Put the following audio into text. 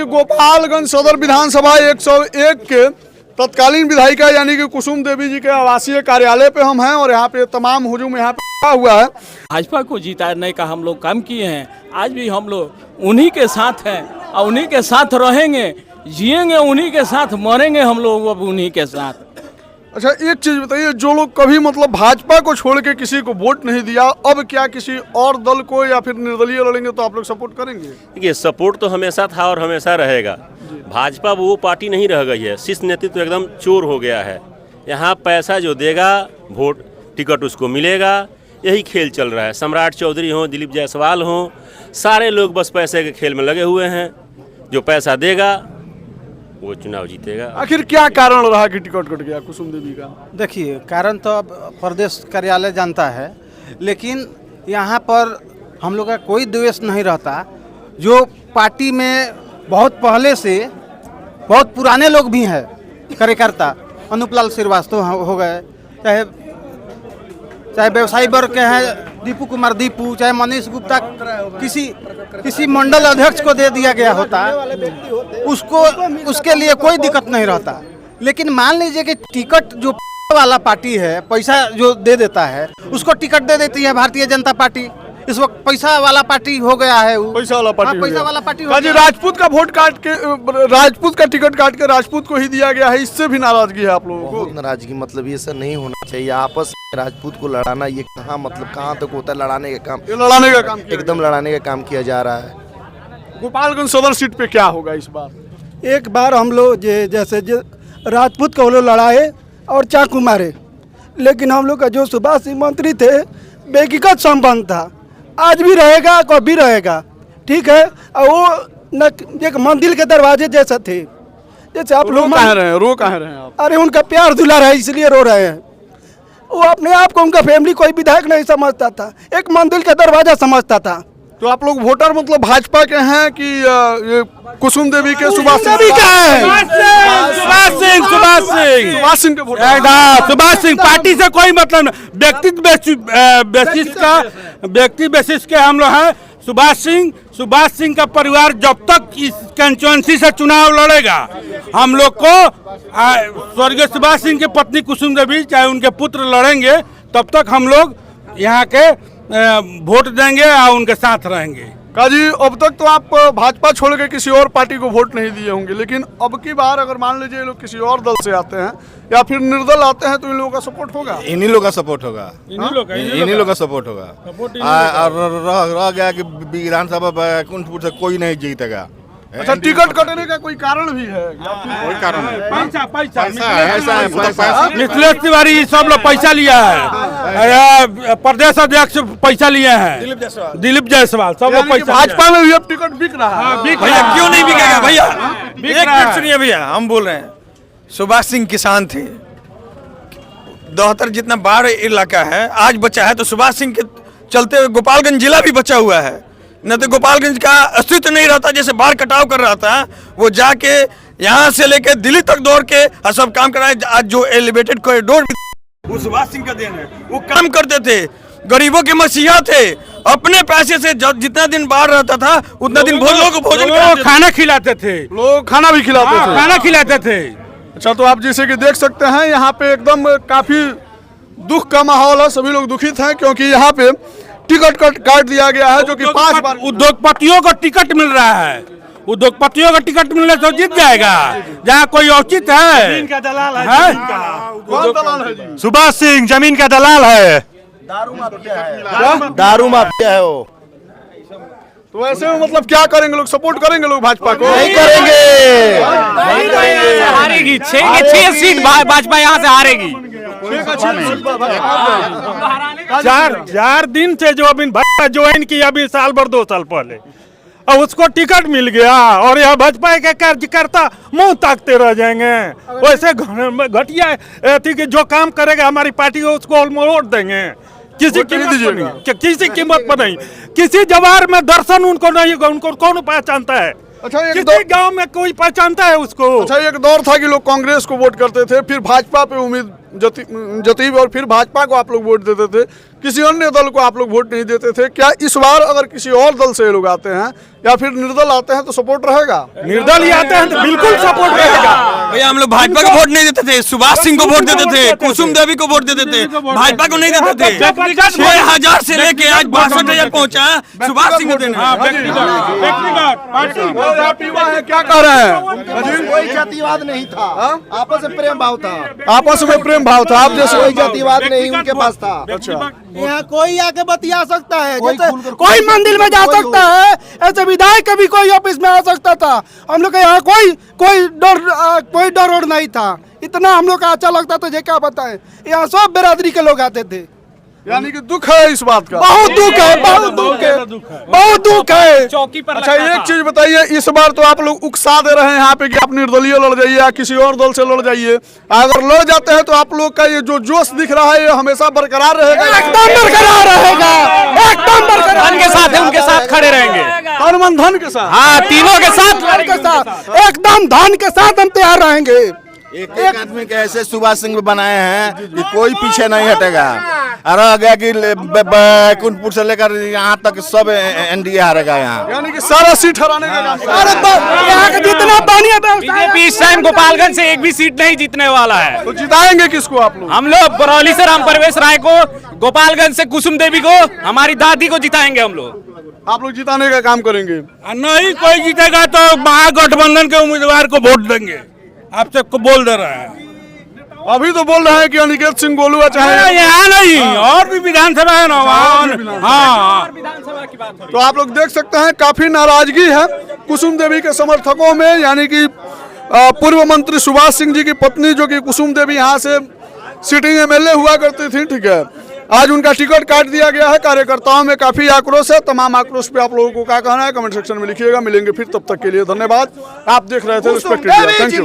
कि गोपालगंज सदर विधानसभा 101 के तत्कालीन विधायिका यानी कि कुसुम देवी जी के आवासीय कार्यालय पे हम हैं और यहाँ पे तमाम हुजूम यहाँ पे हुआ है। भाजपा को जिताने का हम लोग काम किए हैं, आज भी हम लोग उन्हीं के साथ हैं और उन्हीं के साथ रहेंगे, जिएंगे उन्हीं के साथ, मरेंगे हम लोग अब उन्हीं के साथ। अच्छा एक चीज बताइए, जो लोग कभी मतलब भाजपा को छोड़ के किसी को वोट नहीं दिया, अब क्या किसी और दल को या फिर निर्दलीय लड़ेंगे तो आप लोग सपोर्ट करेंगे? देखिए सपोर्ट तो हमेशा था और हमेशा रहेगा। भाजपा वो पार्टी नहीं रह गई है, शीर्ष नेतृत्व एकदम चोर हो गया है। यहाँ पैसा जो देगा वोट टिकट उसको मिलेगा, यही खेल चल रहा है। सम्राट चौधरी हों, दिलीप जायसवाल हों, सारे लोग बस पैसे के खेल में लगे हुए हैं। जो पैसा देगा वो चुनाव जीतेगा। आखिर क्या कारण रहा कि टिकट कट गया कुसुम देवी का? देखिए कारण तो अब प्रदेश कार्यालय जानता है, लेकिन यहाँ पर हम लोग का कोई द्वेष नहीं रहता। जो पार्टी में बहुत पहले से बहुत पुराने लोग भी हैं कार्यकर्ता, अनूपलाल श्रीवास्तव हो गए, चाहे व्यवसायी वर्ग के हैं दीपू कुमार दीपू, चाहे मनीष गुप्ता, किसी मंडल अध्यक्ष को दे दिया गया होता उसको, उसके लिए कोई दिक्कत नहीं रहता। लेकिन मान लीजिए कि टिकट जो वाला पार्टी है, पैसा जो दे देता है उसको टिकट दे देती है भारतीय जनता पार्टी। इस वक्त पैसा वाला पार्टी हो गया है वो। पैसा वाला पार्टी, पैसा वाला पार्टी राजपूत का वोट काट के, राजपूत का टिकट काट के राजपूत को ही दिया गया है, इससे भी नाराजगी है आप लोगों को? बहुत नाराजगी, मतलब ये सब नहीं होना चाहिए। आपस में राजपूत को लड़ाना ये कहाँ, मतलब कहाँ तक होता है लड़ाने का काम? ये लड़ाने का काम एकदम लड़ाने का काम किया जा रहा है। गोपालगंज सदर सीट पे क्या होगा इस बार? एक बार हम लोग जैसे राजपूत को लोग लड़ाए और चाकू मारे, लेकिन हम लोग का जो सुभाष सिंह मंत्री थे व्यक्तिगत संबंध था, आज भी रहेगा, कभी रहेगा, ठीक है। और वो एक मंदिर के दरवाजे जैसा थे, जैसे आप लोग रो कह रहे हैं आप? अरे उनका प्यार दुलार है इसलिए रो रहे हैं। वो अपने आप को, उनका फैमिली कोई विधायक नहीं समझता था, एक मंदिर का दरवाजा समझता था। तो आप लोग वोटर मतलब भाजपा के हैं कि ये कुसुम देवी के? सुभाष सिंह का है, सुभाष सिंह के वोटर। सुभाष सिंह पार्टी से कोई मतलब नहीं, व्यक्ति बेसिस के हम लोग हैं। सुभाष सिंह का परिवार जब तक इस कंस्टिट्यूएंसी से चुनाव लड़ेगा, हम लोग को स्वर्गीय सुभाष सिंह के पत्नी कुसुम देवी चाहे उनके पुत्र लड़ेंगे, तब तक हम लोग यहाँ के वोट देंगे और उनके साथ रहेंगे। काजी अब तक तो आप भाजपा छोड़ के किसी और पार्टी को वोट नहीं दिए होंगे, लेकिन अब की बार अगर मान लीजिए ये लोग किसी और दल से आते हैं या फिर निर्दल आते हैं तो इन लोगों का सपोर्ट होगा? इन्हीं लोग का सपोर्ट होगा, इन्हीं लोग का सपोर्ट होगा। और रह गया कि विधानसभा बैकुंठपुर से कोई नहीं जीतेगा। अच्छा टिकट कटने का कोई कारण भी है? कोई कारण नहीं, पैसा मिथिलेश तिवारी सब लोग पैसा लिया है, प्रदेश अध्यक्ष पैसा लिए हैं, दिलीप जायसवाल सब लोग पैसा। भाजपा में भी अब टिकट बिक रहा है। भैया क्यों नहीं बिकेगा भैया? एक मिनट सुनिए भैया, हम बोल रहे हैं सुभाष सिंह किसान थे, 72 जितना बाढ़ इलाका है आज बचा है, तो सुभाष सिंह के चलते हुए गोपालगंज जिला भी बचा हुआ है। न तो गोपालगंज का अस्तित्व नहीं रहता, जैसे बाढ़ कटाव कर रहा था वो जाके यहाँ से लेके दिल्ली तक दौड़ के सब काम कराए। आज जो एलिवेटेड कॉरिडोर वो सुभाष सिंह का देन है। वो काम करते थे, गरीबों के मसीहा थे, अपने पैसे से जितना दिन बाढ़ रहता था उतना दिन लोगों को भोजन खाना खिलाते थे, लोग खाना भी खिलाते थे, खाना खिलाते थे। अच्छा तो आप जैसे कि देख सकते हैं यहाँ पे एकदम काफी दुख का माहौल है, सभी लोग दुखित हैं क्योंकि यहाँ पे टिकट काट दिया गया है, जो कि 5 बार उद्योगपतियों को टिकट मिल रहा है। उद्योगपतियों को टिकट मिलने तो जीत जाएगा, जहाँ कोई औचित है। जमीन का दलाल है, कौन दलाल है जी? सुभाष सिंह जमीन का दलाल है, दारू माफिया है वो। तो ऐसे में मतलब क्या करेंगे लोग? सपोर्ट करेंगे लोग भाजपा को? नहीं करेंगे, हारेगी 6 सीट भाजपा यहाँ से हारेगी। 4 दिन से जो अभी भाजपा ज्वाइन की, अभी साल भर 2 साल पहले, और उसको टिकट मिल गया और यह भाजपा के कार्यकर्ता मुंह ताकते रह जाएंगे। वैसे घटिया थी कि जो काम करेगा हमारी पार्टी को उसको वोट देंगे, किसी कीमत पर नहीं। किसी जवार में दर्शन उनको नहीं, उनको कौन पहचानता है? अच्छा किसी गांव में कोई पहचानता है उसको? अच्छा एक दौर था कि लोग कांग्रेस को वोट करते थे, फिर भाजपा पे उम्मीद जती और फिर भाजपा को आप लोग वोट देते थे। किसी अन्य दल को आप लोग वोट नहीं देते थे, क्या इस बार अगर किसी और दल से ये लोग आते हैं या फिर निर्दल आते हैं तो सपोर्ट रहेगा? निर्दल ही आते हैं तो बिल्कुल सपोर्ट रहेगा। भैया हम लोग भाजपा को वोट नहीं देते थे, सुभाष सिंह को वोट देते थे, कुसुम देवी को वोट देते थे, भाजपा को नहीं देते थे। 6,000 से लेके आज 62,000 पहुंचा सुभाष सिंह को देने। क्या कह रहे हैं? कोई जातिवाद नहीं था, आपस में प्रेम भाव था। आपस में प्रेम भाव था, आप जैसे कोई जातिवाद नहीं उनके पास था। अच्छा, यहाँ कोई आके बतिया सकता है, कोई जैसे खुलकर कोई मंदिर में जा सकता है, ऐसे विधायक कभी कोई ऑफिस में आ सकता था। हम लोग के यहाँ कोई डर और नहीं था। इतना हम लोग का अच्छा लगता था, जो क्या बताएं, यहाँ सब बिरादरी के लोग आते थे। यानी कि दुख है इस बात का? बहुत दुख है, बहुत दुख है, बहुत दुख है। चौकी पर अच्छा, एक चीज बताइए, इस बार तो आप लोग उकसा दे रहे हैं यहाँ पे कि आप निर्दलीय लड़ जाइए या किसी और दल से लड़ जाइए। अगर लड़ जाते हैं तो आप लोग का ये जो जोश दिख रहा है ये हमेशा बरकरार रहेगा? एकदम बरकरार रहेगा, एकदम बरकरार। उनके साथ है, उनके साथ खड़े रहेंगे। तन मन धन के साथ? हाँ, तीनों के साथ, एकदम धन के साथ हम तैयार रहेंगे। एक आदमी के ऐसे सुभाष सिंह बनाए हैं कि कोई पीछे नहीं हटेगा। और रह गया कि बैकुंठपुर से लेकर यहाँ तक सब एनडीए हारेगा यहाँ। यानी कि सारा सीट हराने का काम? यहाँ का जितना पानी बीजेपी इस टाइम गोपालगंज से एक भी सीट नहीं जीतने वाला है। तो जिताएंगे किसको आप लोग? हम लोग बरौली से राम परवेश राय को, गोपालगंज से कुसुम देवी को, हमारी दादी को जिताएंगे हम लोग। आप लोग जिताने का काम करेंगे? नहीं कोई जीतेगा तो महागठबंधन के उम्मीदवार को वोट देंगे। आप सबको बोल दे रहे हैं। अभी तो बोल रहे हैं कि अनिकेत सिंह गोलुआ चाहे यहाँ नहीं, और भी विधानसभा है ना वहाँ। हाँ, तो आप लोग देख सकते हैं काफी नाराजगी है कुसुम देवी के समर्थकों में। यानी कि पूर्व मंत्री सुभाष सिंह जी की पत्नी जो कि कुसुम देवी यहाँ से सिटिंग एमएलए हुआ करती थी, ठीक है, आज उनका टिकट काट दिया गया है। कार्यकर्ताओं में काफी आक्रोश है। तमाम आक्रोश पे आप लोगों को क्या कहना है कमेंट सेक्शन में लिखिएगा। मिलेंगे फिर, तब तक के लिए धन्यवाद। आप देख रहे थे रिस्पेक्टेड। Thank you.